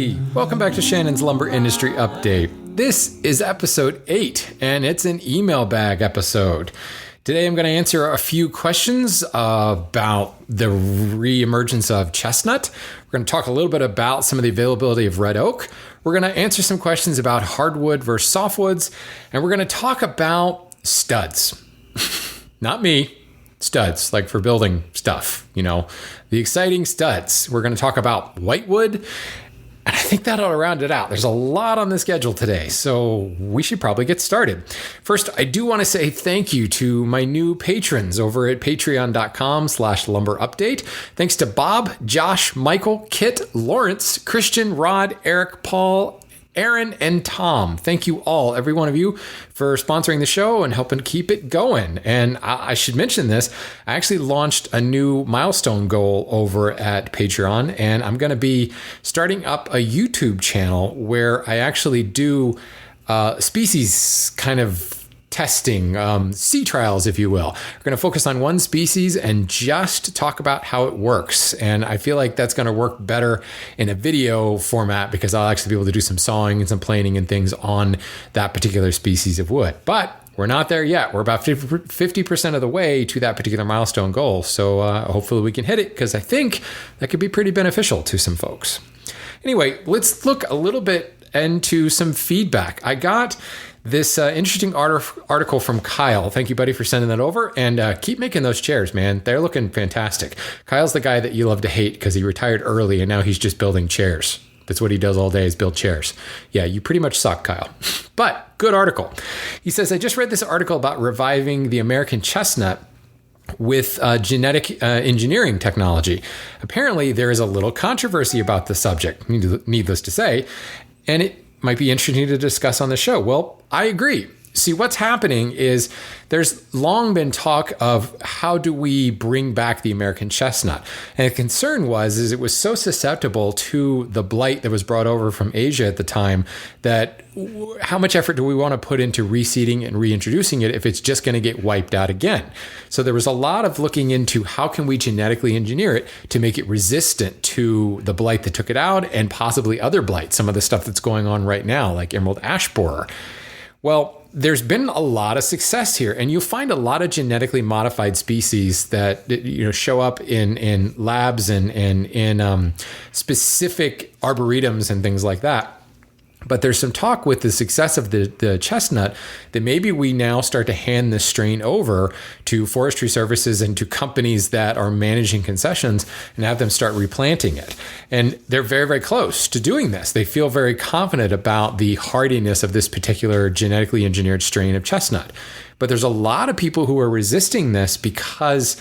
everybody. Welcome back to Shannon's Lumber Industry Update. This is episode 8, and it's an email bag episode. Today I'm going to answer a few questions about the re-emergence of chestnut. We're going to talk a little bit about some of the availability of red oak. We're going to answer some questions about hardwood versus softwoods, and we're going to talk about studs. Not me. Studs, like for building stuff, the exciting studs. We're going to talk about Whitewood, and I think that ought to round it out. There's a lot on the schedule today, so we should probably get started. First, I do want to say thank you to my new patrons over at patreon.com/lumberupdate. Thanks to Bob, Josh, Michael, Kit, Lawrence, Christian, Rod, Eric, Paul, Aaron, and Tom. Thank you all, every one of you, for sponsoring the show and helping keep it going. And I should mention this. I actually launched a new milestone goal over at Patreon, and I'm going to be starting up a YouTube channel where I actually do species kind of testing, sea trials, if you will. We're going to focus on one species and just talk about how it works. And I feel like that's going to work better in a video format because I'll actually be able to do some sawing and some planing and things on that particular species of wood. But we're not there yet. We're about 50% of the way to that particular milestone goal. So hopefully we can hit it because I think that could be pretty beneficial to some folks. Anyway, let's look a little bit into some feedback. I got this interesting article from Kyle. Thank you, buddy, for sending that over. And keep making those chairs, man. They're looking fantastic. Kyle's the guy that you love to hate because he retired early and now he's just building chairs. That's what he does all day is build chairs. Yeah, you pretty much suck, Kyle. But good article. He says, I just read this article about reviving the American chestnut with genetic engineering technology. Apparently, there is a little controversy about the subject, needless to say, and it might be interesting to discuss on the show. Well, I agree. See, what's happening is there's long been talk of how do we bring back the American chestnut? And the concern is it was so susceptible to the blight that was brought over from Asia at the time that how much effort do we want to put into reseeding and reintroducing it if it's just going to get wiped out again? So there was a lot of looking into how can we genetically engineer it to make it resistant to the blight that took it out and possibly other blight, some of the stuff that's going on right now, like emerald ash borer. Well, there's been a lot of success here, and you'll find a lot of genetically modified species that show up in labs and in specific arboretums and things like that. But there's some talk with the success of the chestnut that maybe we now start to hand this strain over to forestry services and to companies that are managing concessions and have them start replanting it. And they're very, very close to doing this. They feel very confident about the hardiness of this particular genetically engineered strain of chestnut. But there's a lot of people who are resisting this because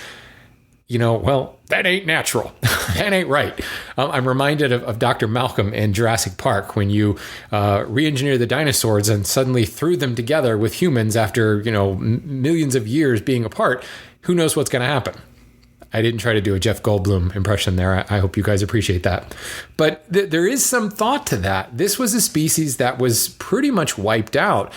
that ain't natural. That ain't right. I'm reminded of Dr. Malcolm in Jurassic Park when you re-engineer the dinosaurs and suddenly threw them together with humans after, millions of years being apart. Who knows what's going to happen? I didn't try to do a Jeff Goldblum impression there. I hope you guys appreciate that. But there is some thought to that. This was a species that was pretty much wiped out.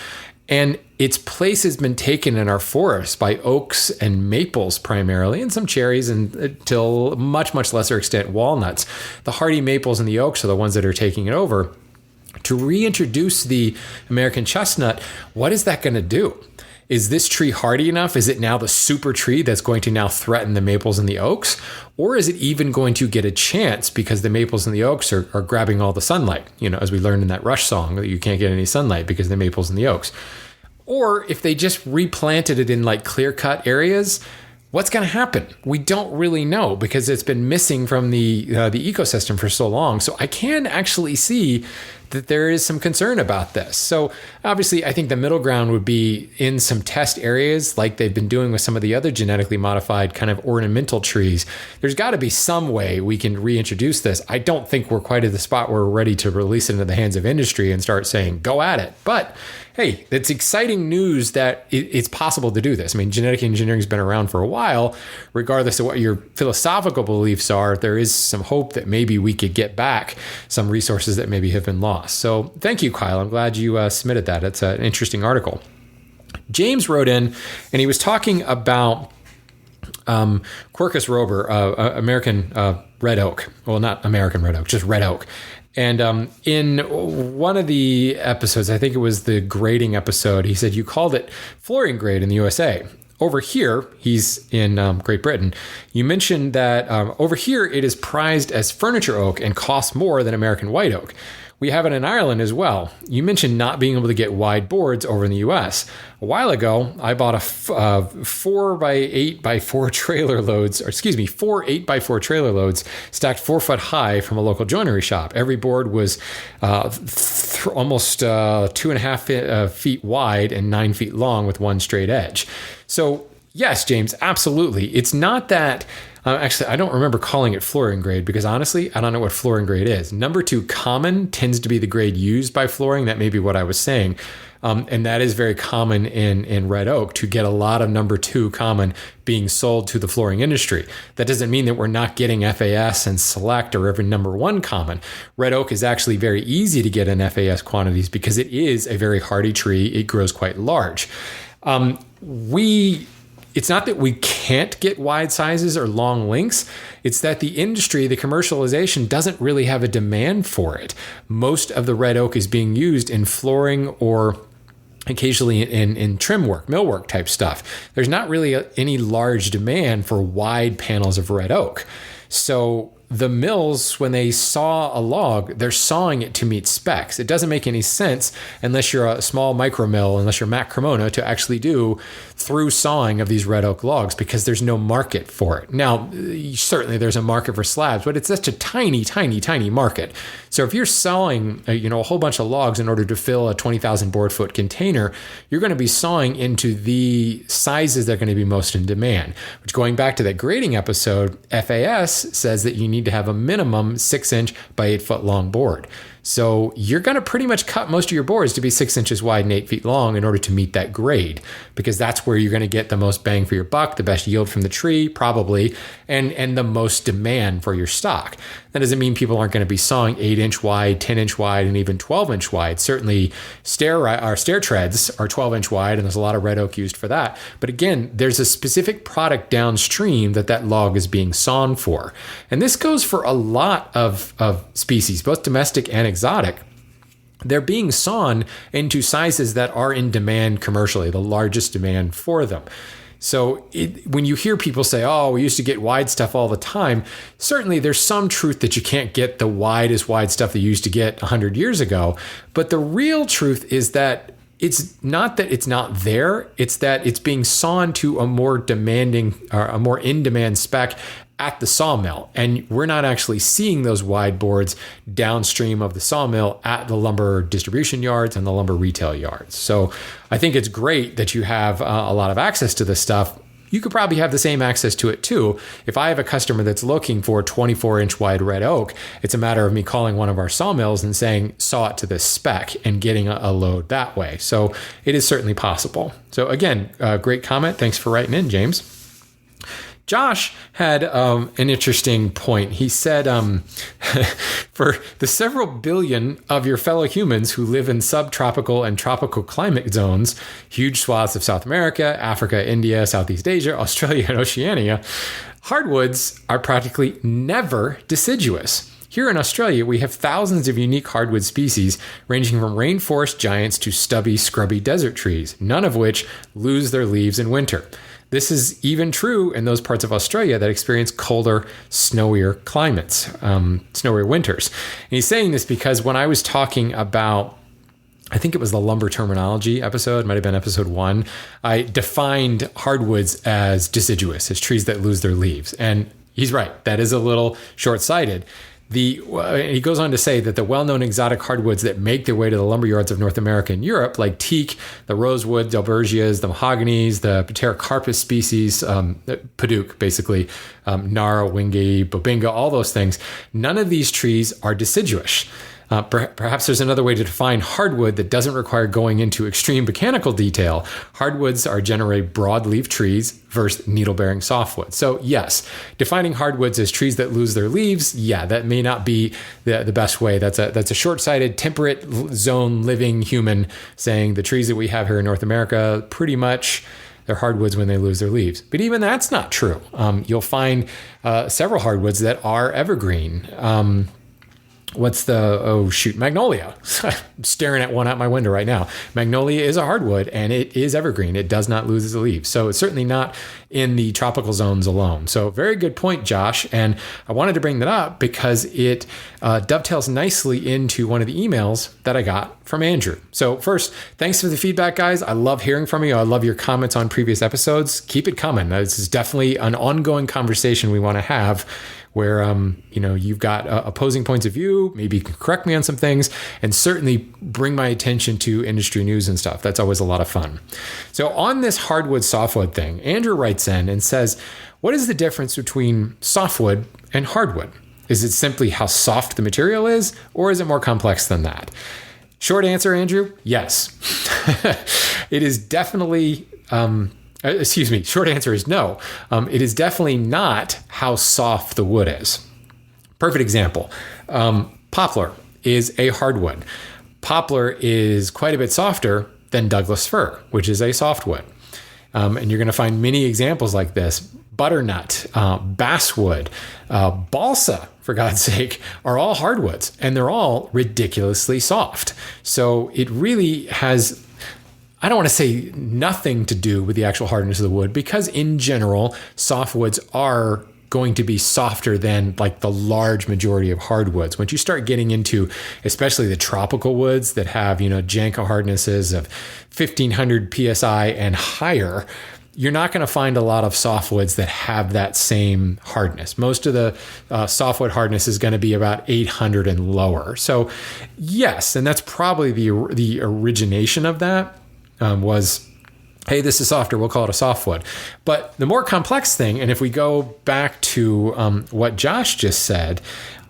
And its place has been taken in our forests by oaks and maples primarily, and some cherries, and till much, much lesser extent, walnuts. The hardy maples and the oaks are the ones that are taking it over. To reintroduce the American chestnut, what is that going to do? Is this tree hardy enough? Is it now the super tree that's going to now threaten the maples and the oaks? Or is it even going to get a chance because the maples and the oaks are grabbing all the sunlight? As we learned in that Rush song, that you can't get any sunlight because of the maples and the oaks. Or if they just replanted it in like clear-cut areas, what's going to happen? We don't really know because it's been missing from the ecosystem for so long. So I can actually see that there is some concern about this. So obviously, I think the middle ground would be in some test areas like they've been doing with some of the other genetically modified kind of ornamental trees. There's got to be some way we can reintroduce this. I don't think we're quite at the spot where we're ready to release it into the hands of industry and start saying, go at it. But hey, it's exciting news that it's possible to do this. I mean, genetic engineering has been around for a while. Regardless of what your philosophical beliefs are, there is some hope that maybe we could get back some resources that maybe have been lost. So thank you, Kyle. I'm glad you submitted that. It's an interesting article. James wrote in, and he was talking about Quercus robur, American red oak. Well, not American red oak, just red oak. And in one of the episodes, I think it was the grading episode, he said, you called it flooring grade in the USA. Over here, he's in Great Britain, you mentioned that over here it is prized as furniture oak and costs more than American white oak. We have it in Ireland as well. You mentioned not being able to get wide boards over in the US. A while ago, I bought a 4 by 8 by 4 trailer loads, or excuse me, 4 8 by 4 trailer loads stacked 4 foot high from a local joinery shop. Every board was almost 2.5 feet wide and 9 feet long with one straight edge. So yes, James, absolutely. It's not that. Actually, I don't remember calling it flooring grade because honestly, I don't know what flooring grade is. Number 2 common tends to be the grade used by flooring. That may be what I was saying. And that is very common in red oak to get a lot of number 2 common being sold to the flooring industry. That doesn't mean that we're not getting FAS and select or every number 1 common. Red oak is actually very easy to get in FAS quantities because it is a very hardy tree. It grows quite large. It's not that we can't get wide sizes or long lengths. It's that the industry, the commercialization, doesn't really have a demand for it. Most of the red oak is being used in flooring or occasionally in trim work, millwork type stuff. There's not really any large demand for wide panels of red oak. So the mills, when they saw a log, they're sawing it to meet specs. It doesn't make any sense unless you're a small micro mill, unless you're Mac Cremona, to actually do through sawing of these red oak logs because there's no market for it. Now, certainly there's a market for slabs, but it's such a tiny, tiny, tiny market. So if you're selling, a whole bunch of logs in order to fill a 20,000 board foot container, you're going to be sawing into the sizes that are going to be most in demand. Which, going back to that grading episode, FAS says that you need to have a minimum 6-inch by 8 foot long board. So you're going to pretty much cut most of your boards to be 6 inches wide and 8 feet long in order to meet that grade, because that's where you're going to get the most bang for your buck, the best yield from the tree, probably, and the most demand for your stock. That doesn't mean people aren't going to be sawing 8-inch wide, 10-inch wide, and even 12-inch wide. Certainly stair treads are 12-inch wide, and there's a lot of red oak used for that. But again, there's a specific product downstream that log is being sawn for. And this goes for a lot of species, both domestic and exotic. They're being sawn into sizes that are in demand commercially, the largest demand for them. So when you hear people say, oh, we used to get wide stuff all the time, certainly there's some truth that you can't get the widest wide stuff that you used to get 100 years ago. But the real truth is that it's not that it's not there. It's that it's being sawn to a more demanding or a more in-demand spec at the sawmill. And we're not actually seeing those wide boards downstream of the sawmill at the lumber distribution yards and the lumber retail yards. So I think it's great that you have a lot of access to this stuff. You could probably have the same access to it too. If I have a customer that's looking for 24-inch wide red oak, it's a matter of me calling one of our sawmills and saying, saw it to this spec and getting a load that way. So it is certainly possible. So again, great comment. Thanks for writing in, James. Josh had an interesting point. He said, for the several billion of your fellow humans who live in subtropical and tropical climate zones, huge swaths of South America, Africa, India, Southeast Asia, Australia, and Oceania, hardwoods are practically never deciduous. Here in Australia, we have thousands of unique hardwood species ranging from rainforest giants to stubby, scrubby desert trees, none of which lose their leaves in winter. This is even true in those parts of Australia that experience colder, snowier climates, snowier winters. And he's saying this because when I was talking about, I think it was the lumber terminology episode, might have been episode 1, I defined hardwoods as deciduous, as trees that lose their leaves. And he's right, that is a little short-sighted. He goes on to say that the well-known exotic hardwoods that make their way to the lumberyards of North America and Europe, like teak, the rosewood, delbergias, the mahoganies, the pterocarpus species, paduk, basically, gnarl, wingy, bobinga, all those things, none of these trees are deciduous. Perhaps there's another way to define hardwood that doesn't require going into extreme botanical detail. Hardwoods are generally broadleaf trees versus needle-bearing softwood. So yes, defining hardwoods as trees that lose their leaves, yeah, that may not be the best way. That's a short-sighted, temperate zone living human saying the trees that we have here in North America, pretty much they're hardwoods when they lose their leaves. But even that's not true. You'll find several hardwoods that are evergreen. Magnolia. I'm staring at one out my window right now. Magnolia is a hardwood and it is evergreen. It does not lose its leaves. So it's certainly not in the tropical zones alone. So very good point, Josh. And I wanted to bring that up because it dovetails nicely into one of the emails that I got from Andrew. So first, thanks for the feedback, guys. I love hearing from you. I love your comments on previous episodes. Keep it coming. This is definitely an ongoing conversation we want to have where, you've got opposing points of view. Maybe you can correct me on some things and certainly bring my attention to industry news and stuff. That's always a lot of fun. So on this hardwood softwood thing, Andrew writes in and says, what is the difference between softwood and hardwood? Is it simply how soft the material is, or is it more complex than that? Short answer, Andrew, yes. It is definitely, short answer is no. It is definitely not how soft the wood is. Perfect example. Poplar is a hardwood. Poplar is quite a bit softer than Douglas fir, which is a softwood. And you're going to find many examples like this. Butternut, basswood, balsa, for God's sake, are all hardwoods, and they're all ridiculously soft. So it really has, I don't want to say nothing to do with the actual hardness of the wood, because in general, softwoods are going to be softer than like the large majority of hardwoods. Once you start getting into, especially the tropical woods that have, Janko hardnesses of 1500 PSI and higher, you're not going to find a lot of softwoods that have that same hardness. Most of the softwood hardness is going to be about 800 and lower. So yes, and that's probably the origination of that was, hey, this is softer, we'll call it a softwood. But the more complex thing, and if we go back to what Josh just said,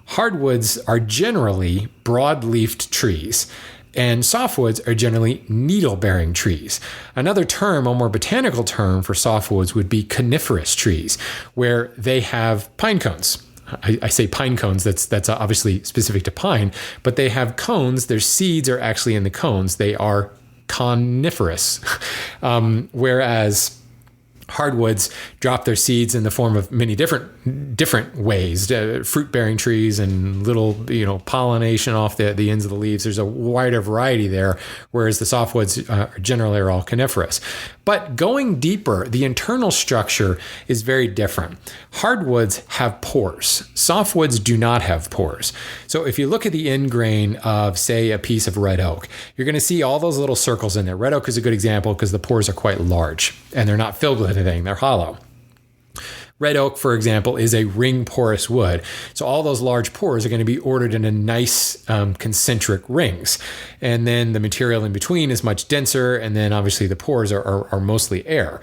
hardwoods are generally broad-leafed trees, and softwoods are generally needle-bearing trees. Another term, a more botanical term for softwoods would be coniferous trees, where they have pine cones. I say pine cones, that's obviously specific to pine, but they have cones, their seeds are actually in the cones. They are coniferous, whereas hardwoods drop their seeds in the form of many different ways, fruit-bearing trees and little, pollination off the ends of the leaves. There's a wider variety there, whereas the softwoods generally are all coniferous. But going deeper, the internal structure is very different. Hardwoods have pores. Softwoods do not have pores. So if you look at the end grain of, say, a piece of red oak, you're going to see all those little circles in there. Red oak is a good example because the pores are quite large and they're not filled with anything. They're hollow. Red oak, for example, is a ring porous wood. So all those large pores are going to be ordered into nice concentric rings. And then the material in between is much denser. And then obviously the pores are mostly air.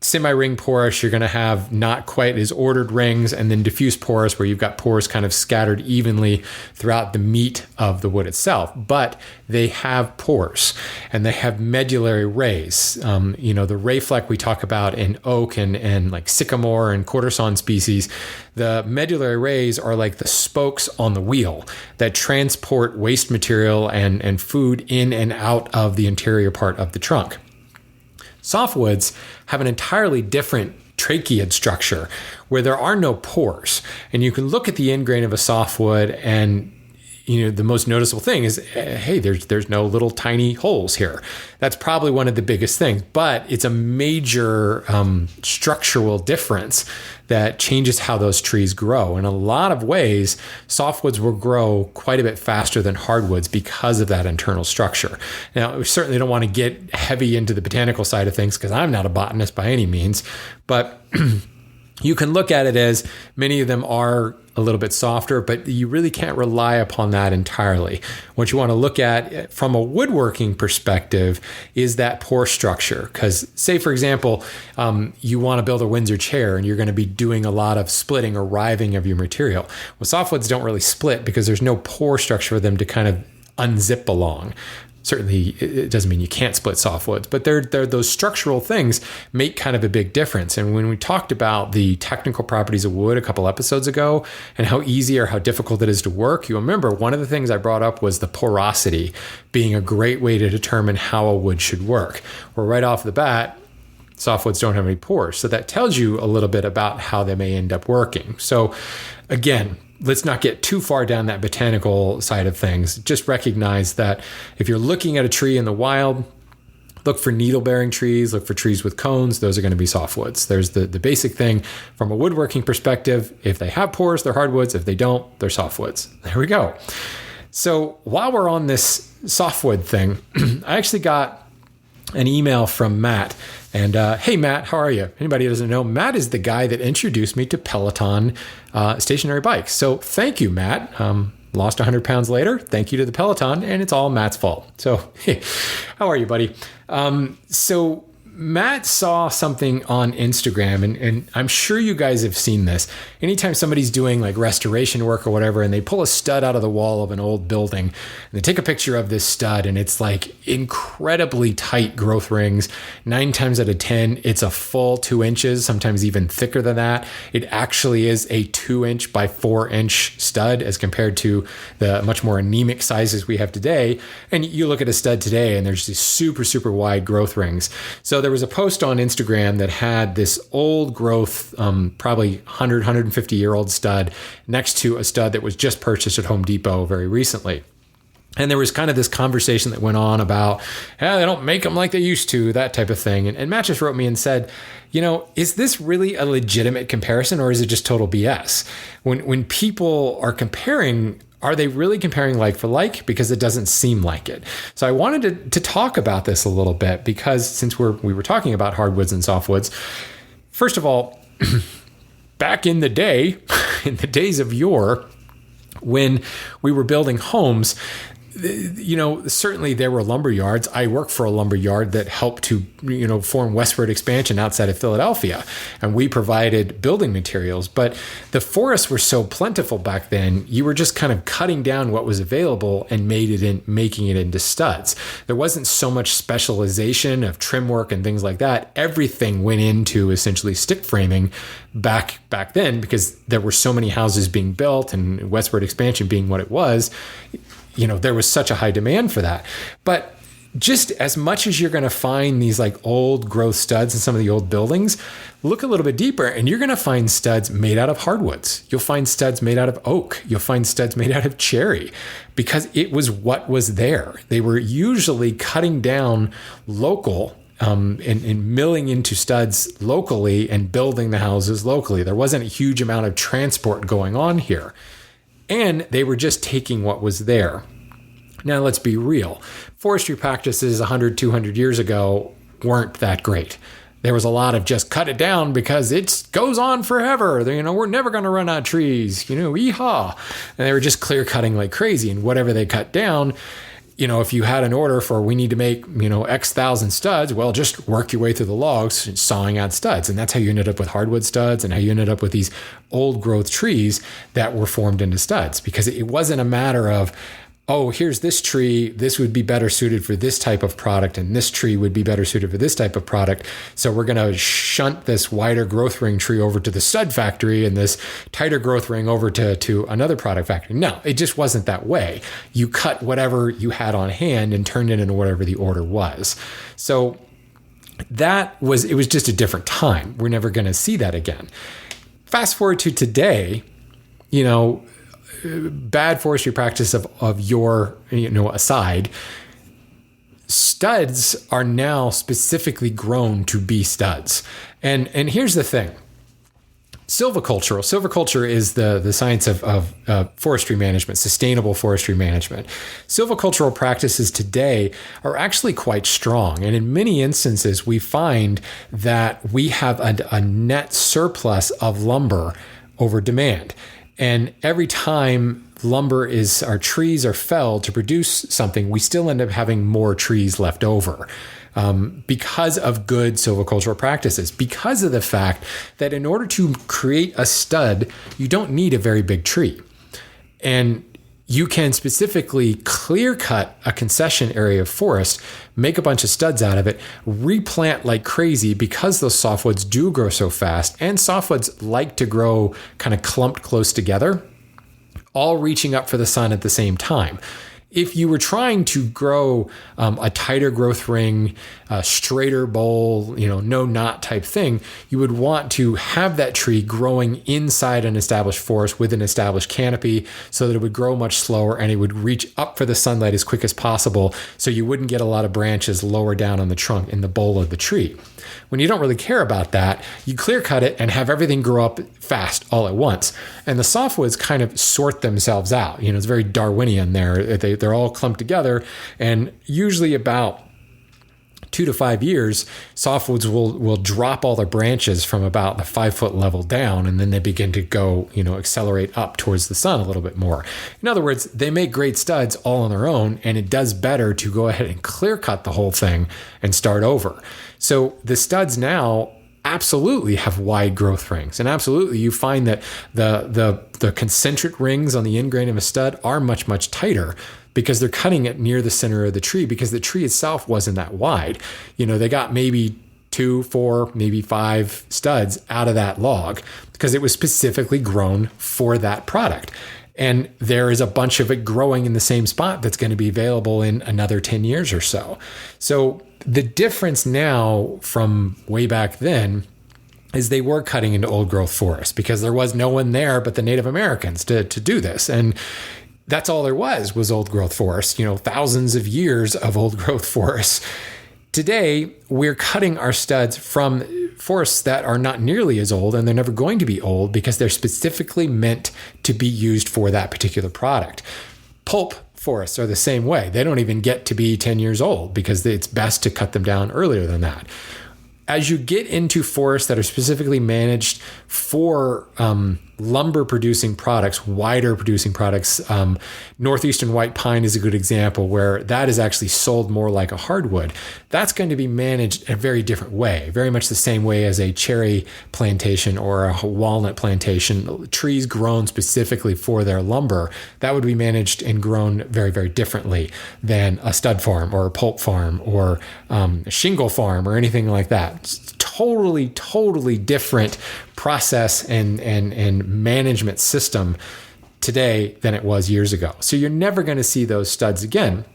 Semi-ring porous, you're going to have not quite as ordered rings, and then diffuse porous, where you've got pores kind of scattered evenly throughout the meat of the wood itself. But they have pores, and they have medullary rays. The ray fleck we talk about in oak and like sycamore and quartersawn species, the medullary rays are like the spokes on the wheel that transport waste material and food in and out of the interior part of the trunk. Softwoods have an entirely different tracheid structure where there are no pores. And you can look at the end grain of a softwood and the most noticeable thing is, hey, there's no little tiny holes here. That's probably one of the biggest things, but it's a major structural difference that changes how those trees grow. In a lot of ways, softwoods will grow quite a bit faster than hardwoods because of that internal structure. Now, we certainly don't want to get heavy into the botanical side of things because I'm not a botanist by any means, but you can look at it as many of them are a little bit softer, but you really can't rely upon that entirely. What you want to look at from a woodworking perspective is that pore structure. Because say, for example, you want to build a Windsor chair and you're going to be doing a lot of splitting or riving of your material. Well, softwoods don't really split because there's no pore structure for them to kind of unzip along. Certainly, it doesn't mean you can't split softwoods, but they're those structural things make kind of a big difference. And when we talked about the technical properties of wood a couple episodes ago and how easy or how difficult it is to work, you remember one of the things I brought up was the porosity being a great way to determine how a wood should work. Well, right off the bat, Softwoods don't have any pores. So that tells you a little bit about how they may end up working. So again, let's not get too far down that botanical side of things. Just recognize that if you're looking at a tree in the wild, look for needle-bearing trees, look for trees with cones. Those are going to be softwoods. There's the basic thing from a woodworking perspective. If they have pores, they're hardwoods. If they don't, they're softwoods. There we go. So while we're on this softwood thing, I actually got an email from Matt. And hey, Matt, how are you? Anybody who doesn't know, Matt is the guy that introduced me to Peloton stationary bikes. So thank you, Matt. Lost 100 pounds later. Thank you to the Peloton. And it's all Matt's fault. So hey, how are you, buddy? So Matt saw something on Instagram, and I'm sure you guys have seen this. Anytime somebody's doing like restoration work or whatever, and they pull a stud out of the wall of an old building, and they take a picture of this stud, and it's like incredibly tight growth rings. 9 times out of 10, it's a full 2 inches, sometimes even thicker than that. It actually is a 2-inch by 4-inch stud as compared to the much more anemic sizes we have today. And you look at a stud today, and there's these super, super wide growth rings. So there was a post on Instagram that had this old growth, probably 100, 150-year-old stud next to a stud that was just purchased at Home Depot very recently. And there was kind of this conversation that went on about, hey, they don't make them like they used to, that type of thing. And Matt just wrote me and said, is this really a legitimate comparison, or is it just total BS? When people are comparing, are they really comparing like for like? Because it doesn't seem like it. So I wanted to talk about this a little bit, because since we were talking about hardwoods and softwoods, first of all, back in the day, in the days of yore, when we were building homes, certainly there were lumber yards. I worked for a lumber yard that helped to, form westward expansion outside of Philadelphia, and we provided building materials. But the forests were so plentiful back then, you were just kind of cutting down what was available and making it into studs. There wasn't so much specialization of trim work and things like that. Everything went into essentially stick framing back then, because there were so many houses being built and westward expansion being what it was. There was such a high demand for that. But just as much as you're going to find these like old growth studs in some of the old buildings, look a little bit deeper and you're going to find studs made out of hardwoods. You'll find studs made out of oak. You'll find studs made out of cherry, because it was what was there. They were usually cutting down local and milling into studs locally and building the houses locally. There wasn't a huge amount of transport going on here. And they were just taking what was there. Now, let's be real. Forestry practices 100, 200 years ago weren't that great. There was a lot of just cut it down because it goes on forever. We're never going to run out of trees, yeehaw. And they were just clear cutting like crazy. And whatever they cut down, if you had an order for, we need to make, X thousand studs, well, just work your way through the logs, sawing out studs. And that's how you ended up with hardwood studs, and how you ended up with these old growth trees that were formed into studs, because it wasn't a matter of, oh, here's this tree, this would be better suited for this type of product, and this tree would be better suited for this type of product. So we're going to shunt this wider growth ring tree over to the stud factory and this tighter growth ring over to another product factory. No, it just wasn't that way. You cut whatever you had on hand and turned it into whatever the order was. So it was just a different time. We're never going to see that again. Fast forward to today, bad forestry practice of your, aside, studs are now specifically grown to be studs. And here's the thing. Silviculture is the science of forestry management, sustainable forestry management. Silvicultural practices today are actually quite strong. And in many instances, we find that we have a net surplus of lumber over demand. And every time our trees are felled to produce something, we still end up having more trees left over, because of good silvicultural practices, because of the fact that in order to create a stud, you don't need a very big tree. And you can specifically clear cut a concession area of forest, make a bunch of studs out of it, replant like crazy, because those softwoods do grow so fast, and softwoods like to grow kind of clumped close together, all reaching up for the sun at the same time. If you were trying to grow a tighter growth ring, a straighter bole, no knot type thing, you would want to have that tree growing inside an established forest with an established canopy so that it would grow much slower and it would reach up for the sunlight as quick as possible so you wouldn't get a lot of branches lower down on the trunk in the bole of the tree. When you don't really care about that, you clear cut it and have everything grow up fast all at once. And the softwoods kind of sort themselves out. It's very Darwinian there. They're all clumped together, and usually about 2 to 5 years, softwoods will drop all their branches from about the 5-foot level down, and then they begin to go, accelerate up towards the sun a little bit more. In other words, they make great studs all on their own, and it does better to go ahead and clear cut the whole thing and start over. So the studs now absolutely have wide growth rings, and absolutely you find that the concentric rings on the end grain of a stud are much, much tighter because they're cutting it near the center of the tree, because the tree itself wasn't that wide. They got maybe 2, 4, maybe 5 studs out of that log because it was specifically grown for that product. And there is a bunch of it growing in the same spot that's going to be available in another 10 years or so. So the difference now from way back then is they were cutting into old growth forests because there was no one there but the Native Americans to do this. And that's all there was old growth forests, thousands of years of old growth forests. Today, we're cutting our studs from forests that are not nearly as old, and they're never going to be old because they're specifically meant to be used for that particular product. Pulp forests are the same way. They don't even get to be 10 years old because it's best to cut them down earlier than that. As you get into forests that are specifically managed for lumber producing products, wider producing products, northeastern white pine is a good example where that is actually sold more like a hardwood. That's going to be managed in a very different way, very much the same way as a cherry plantation or a walnut plantation. Trees grown specifically for their lumber, that would be managed and grown very, very differently than a stud farm or a pulp farm or a shingle farm or anything like that. It's totally different process and management system today than it was years ago. So you're never going to see those studs again.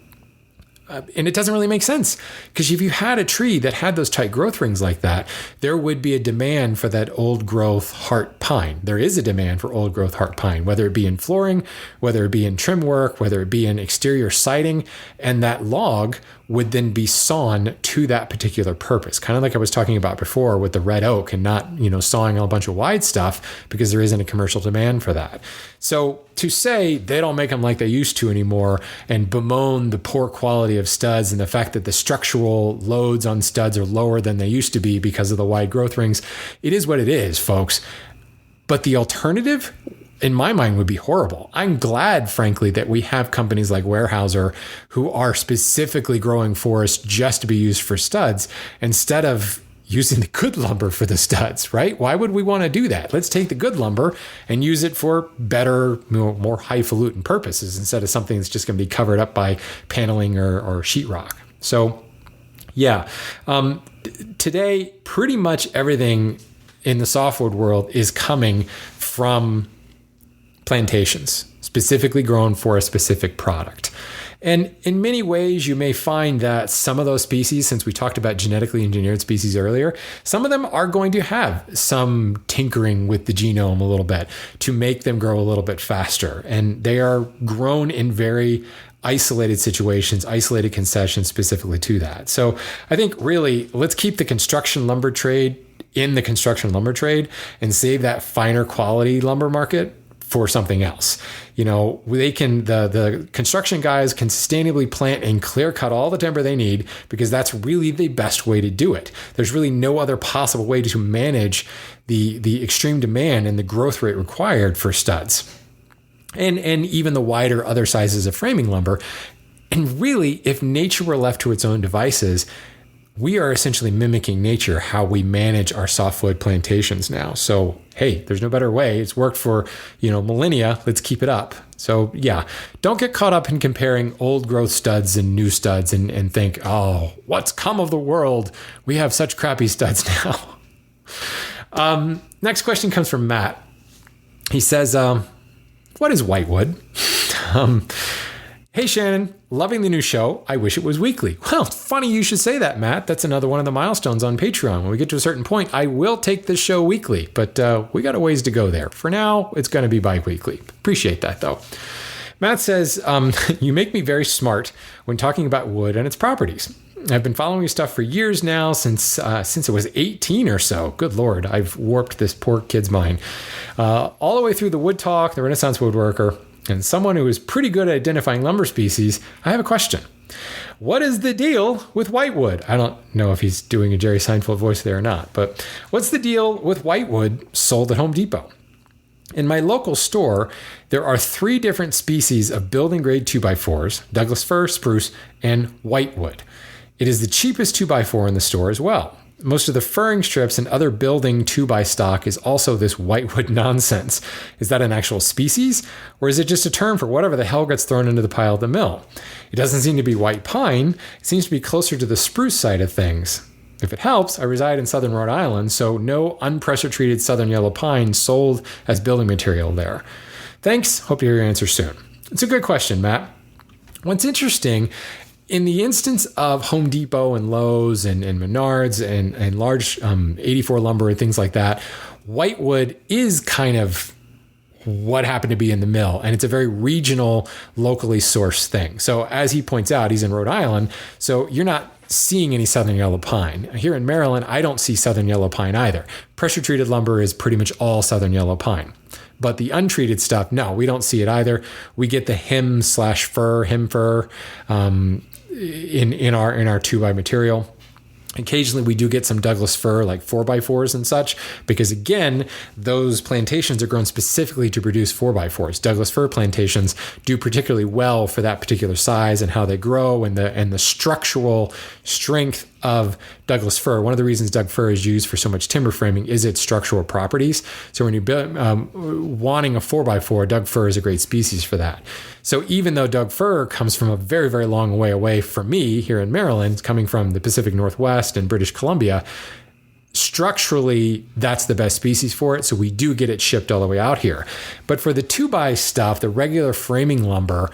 And it doesn't really make sense because if you had a tree that had those tight growth rings like that, there would be a demand for that old growth heart pine. There is a demand for old growth heart pine, whether it be in flooring, whether it be in trim work, whether it be in exterior siding, and that log would then be sawn to that particular purpose. Kind of like I was talking about before with the red oak and not, sawing a bunch of wide stuff because there isn't a commercial demand for that. So to say they don't make them like they used to anymore and bemoan the poor quality of studs and the fact that the structural loads on studs are lower than they used to be because of the wide growth rings, it is what it is, folks. But the alternative, in my mind, would be horrible. I'm glad, frankly, that we have companies like Weyerhaeuser who are specifically growing forests just to be used for studs instead of using the good lumber for the studs, right? Why would we want to do that? Let's take the good lumber and use it for better, more highfalutin purposes instead of something that's just going to be covered up by paneling or sheetrock. So, yeah, today, pretty much everything in the softwood world is coming from plantations, specifically grown for a specific product. And in many ways, you may find that some of those species, since we talked about genetically engineered species earlier, some of them are going to have some tinkering with the genome a little bit to make them grow a little bit faster. And they are grown in very isolated situations, isolated concessions specifically to that. So I think really, let's keep the construction lumber trade in the construction lumber trade and save that finer quality lumber market for something else. They can, the construction guys can sustainably plant and clear cut all the timber they need because that's really the best way to do it. There's really no other possible way to manage the extreme demand and the growth rate required for studs. And even the wider other sizes of framing lumber. And really, if nature were left to its own devices, we are essentially mimicking nature, how we manage our softwood plantations now. So, hey, there's no better way. It's worked for, millennia. Let's keep it up. So yeah, don't get caught up in comparing old growth studs and new studs and think, oh, what's come of the world? We have such crappy studs now. Next question comes from Matt. He says, what is Whitewood? Hey, Shannon, loving the new show. I wish it was weekly. Well, funny you should say that, Matt. That's another one of the milestones on Patreon. When we get to a certain point, I will take this show weekly, but we got a ways to go there. For now, it's going to be bi-weekly. Appreciate that, though. Matt says, you make me very smart when talking about wood and its properties. I've been following your stuff for years now, since it was 18 or so. Good Lord, I've warped this poor kid's mind. All the way through the Wood Talk, the Renaissance Woodworker, and someone who is pretty good at identifying lumber species, I have a question. What is the deal with Whitewood? I don't know if he's doing a Jerry Seinfeld voice there or not, but what's the deal with Whitewood sold at Home Depot? In my local store, there are 3 different species of building grade 2x4s, Douglas fir, spruce, and Whitewood. It is the cheapest 2x4 in the store as well. Most of the furring strips and other building 2x stock is also this Whitewood nonsense. Is that an actual species? Or is it just a term for whatever the hell gets thrown into the pile at the mill? It doesn't seem to be white pine. It seems to be closer to the spruce side of things. If it helps, I reside in southern Rhode Island, so no unpressure treated southern yellow pine sold as building material there. Thanks. Hope to hear your answer soon. It's a good question, Matt. What's interesting, in the instance of Home Depot and Lowe's and Menards and large 84 lumber and things like that, Whitewood is kind of what happened to be in the mill. And it's a very regional, locally sourced thing. So as he points out, he's in Rhode Island. So you're not seeing any southern yellow pine. Here in Maryland, I don't see southern yellow pine either. Pressure treated lumber is pretty much all southern yellow pine. But the untreated stuff, no, we don't see it either. We get the hem fir in our 2x material. Occasionally we do get some Douglas fir, like 4x4s and such, because again, those plantations are grown specifically to produce 4x4s. Douglas fir plantations do particularly well for that particular size and how they grow and the structural strength of Douglas fir. One of the reasons Doug fir is used for so much timber framing is its structural properties. So when you're wanting a 4x4, Doug fir is a great species for that. So even though Doug fir comes from a very, very long way away from me here in Maryland, coming from the Pacific Northwest and British Columbia, structurally, that's the best species for it. So we do get it shipped all the way out here. But for the 2x stuff, the regular framing lumber,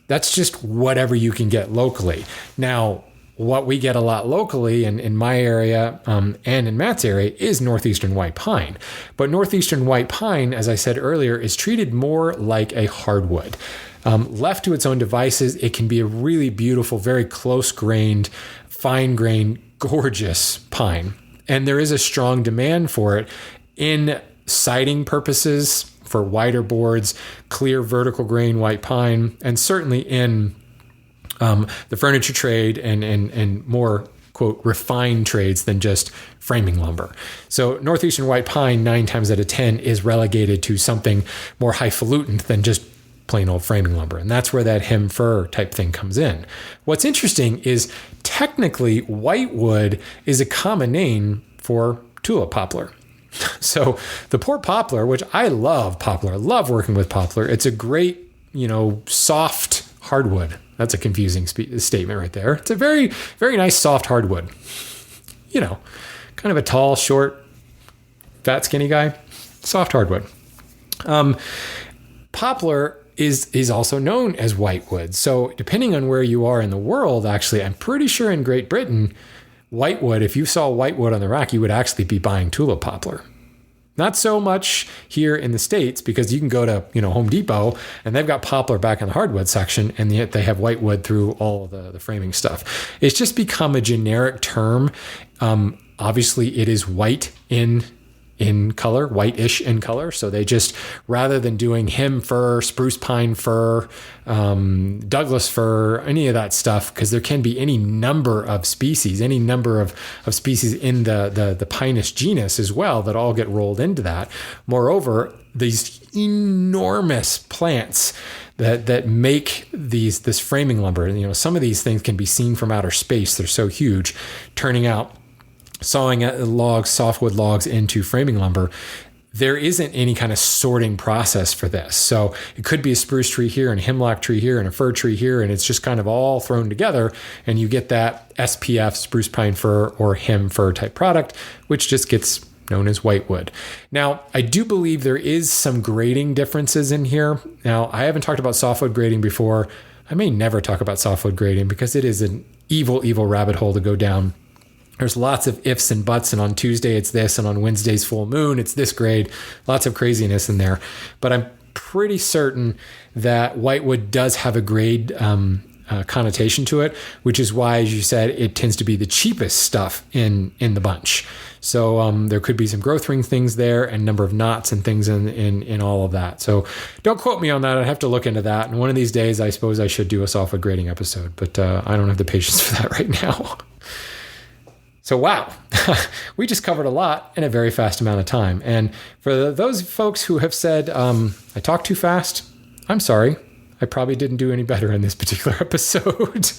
that's just whatever you can get locally. Now, what we get a lot locally in my area and in Matt's area is northeastern white pine. But northeastern white pine, as I said earlier, is treated more like a hardwood. Left to its own devices, it can be a really beautiful, very close-grained, fine-grained, gorgeous pine. And there is a strong demand for it in siding purposes, for wider boards, clear vertical grain white pine, and certainly in the furniture trade and more, quote, refined trades than just framing lumber. So northeastern white pine, 9 times out of 10, is relegated to something more highfalutin than just plain old framing lumber. And that's where that hem fir type thing comes in. What's interesting is technically Whitewood is a common name for tulip poplar. So the poor poplar, which I love poplar, I love working with poplar. It's a great, soft hardwood. That's a confusing statement right there. It's a very, very nice soft hardwood. Kind of a tall, short, fat, skinny guy. Soft hardwood. Poplar is also known as whitewood. So depending on where you are in the world, actually, I'm pretty sure in Great Britain, whitewood, if you saw whitewood on the rack, you would actually be buying tulip poplar. Not so much here in the States, because you can go to, Home Depot and they've got poplar back in the hardwood section, and yet they have whitewood through all the framing stuff. It's just become a generic term. Obviously it is white in color, whitish in color. So they just, rather than doing hem fir, spruce pine fir, Douglas fir, any of that stuff, because there can be any number of species, any number of species in the Pinus genus as well that all get rolled into that. Moreover, these enormous plants that make this framing lumber, some of these things can be seen from outer space. They're so huge, turning out, sawing logs, softwood logs into framing lumber. There isn't any kind of sorting process for this. So it could be a spruce tree here and a hemlock tree here and a fir tree here, and it's just kind of all thrown together, and you get that SPF, spruce pine fir or hem fir type product, which just gets known as whitewood. Now, I do believe there is some grading differences in here. Now, I haven't talked about softwood grading before. I may never talk about softwood grading because it is an evil, evil rabbit hole to go down. There's lots of ifs and buts, and on Tuesday it's this, and on Wednesday's full moon it's this grade. Lots of craziness in there. But I'm pretty certain that Whitewood does have a grade connotation to it, which is why, as you said, it tends to be the cheapest stuff in the bunch. So there could be some growth ring things there and number of knots and things in all of that. So don't quote me on that. I'd have to look into that. And one of these days, I suppose I should do a softwood grading episode, but I don't have the patience for that right now. So wow, we just covered a lot in a very fast amount of time. And for those folks who have said, I talk too fast, I'm sorry. I probably didn't do any better in this particular episode.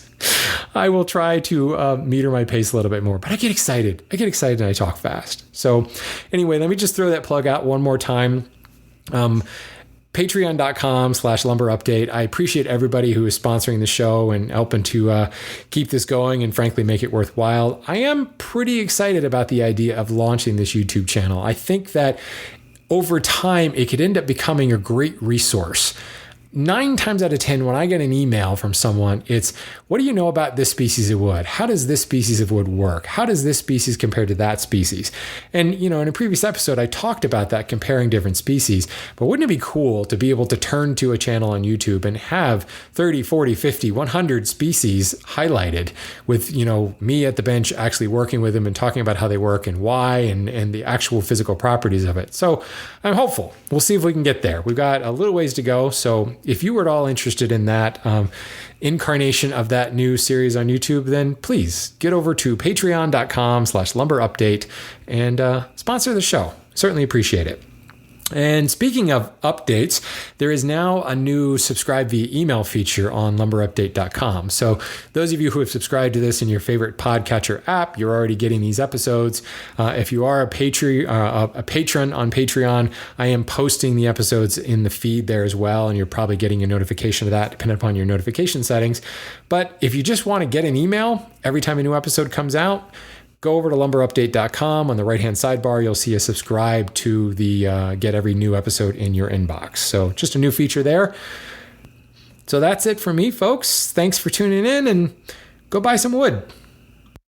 I will try to meter my pace a little bit more, but I get excited. And I talk fast. So anyway, let me just throw that plug out one more time. Patreon.com/lumberupdate. I appreciate everybody who is sponsoring the show and helping to keep this going and frankly make it worthwhile. I am pretty excited about the idea of launching this YouTube channel. I think that over time, it could end up becoming a great resource. 9 times out of 10, when I get an email from someone, it's, what do you know about this species of wood? How does this species of wood work? How does this species compare to that species? And, in a previous episode, I talked about that, comparing different species. But wouldn't it be cool to be able to turn to a channel on YouTube and have 30, 40, 50, 100 species highlighted with, me at the bench actually working with them and talking about how they work and why and the actual physical properties of it. So I'm hopeful. We'll see if we can get there. We've got a little ways to go. So if you were at all interested in that incarnation of that new series on YouTube, then please get over to patreon.com/lumberupdate and sponsor the show. Certainly appreciate it. And speaking of updates, there is now a new subscribe via email feature on lumberupdate.com. So those of you who have subscribed to this in your favorite podcatcher app, you're already getting these episodes. If you are a patron on Patreon, I am posting the episodes in the feed there as well, and you're probably getting a notification of that depending upon your notification settings. But if you just want to get an email every time a new episode comes out, go over to lumberupdate.com. On the right-hand sidebar, you'll see a subscribe to the get every new episode in your inbox. So just a new feature there. So that's it for me, folks. Thanks for tuning in, and go buy some wood.